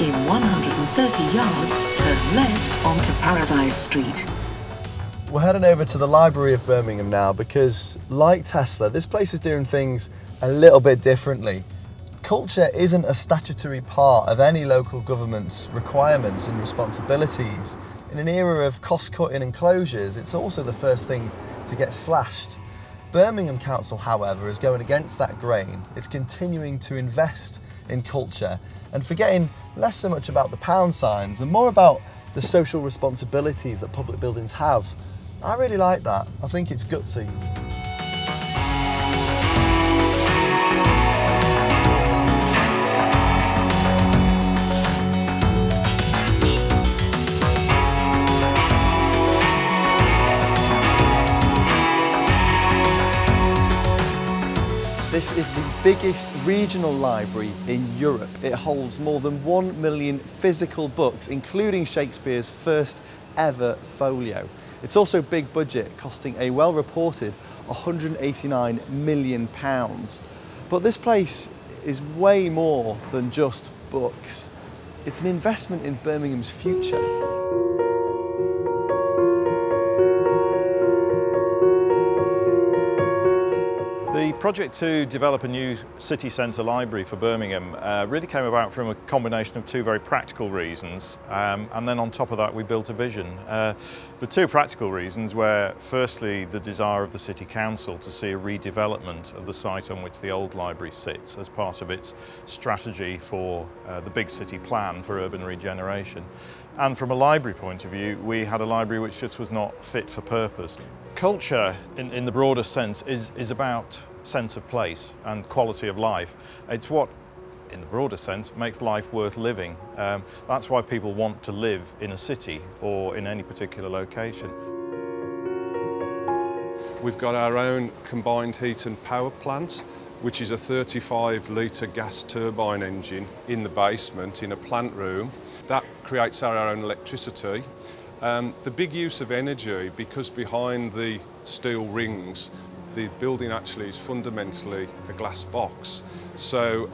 In 130 yards, turn left onto Paradise Street. We're heading over to the Library of Birmingham now because, like Tesla, this place is doing things a little bit differently. Culture isn't a statutory part of any local government's requirements and responsibilities. In an era of cost-cutting and closures, it's also the first thing to get slashed. Birmingham Council, however, is going against that grain. It's continuing to invest in culture and forgetting less so much about the pound signs and more about the social responsibilities that public buildings have. I really like that. I think it's gutsy. This is the biggest regional library in Europe. It holds more than 1 million physical books, including Shakespeare's first ever folio. It's also big budget, costing a well-reported £189 million. But this place is way more than just books. It's an investment in Birmingham's future. The project to develop a new city centre library for Birmingham really came about from a combination of two very practical reasons, and then on top of that we built a vision. The two practical reasons were firstly the desire of the City Council to see a redevelopment of the site on which the old library sits as part of its strategy for the big city plan for urban regeneration. And from a library point of view, we had a library which just was not fit for purpose. Culture, in the broader sense, is about sense of place and quality of life. It's what, in the broader sense, makes life worth living. That's why people want to live in a city or in any particular location. We've got our own combined heat and power plant, which is a 35-litre gas turbine engine in the basement in a plant room. That creates our own electricity. The big use of energy, because behind the steel rings, the building actually is fundamentally a glass box. So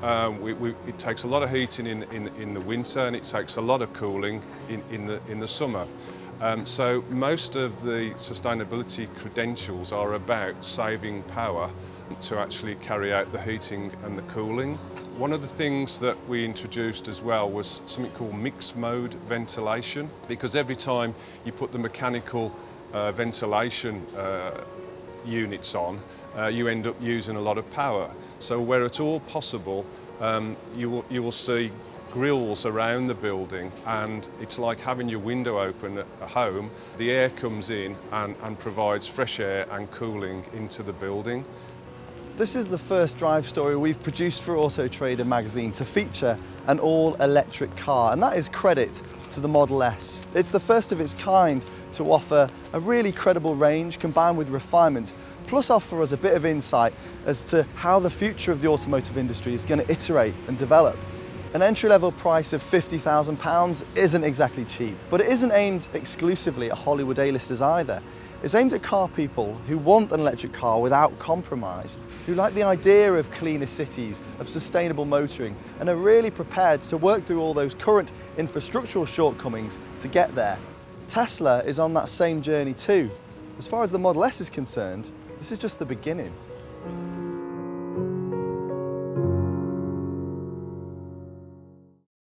it takes a lot of heating in the winter, and it takes a lot of cooling in the summer. So most of the sustainability credentials are about saving power to actually carry out the heating and the cooling. One of the things that we introduced as well was something called mixed mode ventilation, because every time you put the mechanical ventilation units on, you end up using a lot of power. So where at all possible, you will see grills around the building, and it's like having your window open at home. The air comes in and provides fresh air and cooling into the building. This is the first drive story we've produced for Auto Trader magazine to feature an all-electric car, and that is credit to the Model S. It's the first of its kind to offer a really credible range combined with refinement, plus offer us a bit of insight as to how the future of the automotive industry is going to iterate and develop. An entry-level price of £50,000 isn't exactly cheap, but it isn't aimed exclusively at Hollywood A-listers either. It's aimed at car people who want an electric car without compromise, who like the idea of cleaner cities, of sustainable motoring, and are really prepared to work through all those current infrastructural shortcomings to get there. Tesla is on that same journey too. As far as the Model S is concerned, this is just the beginning.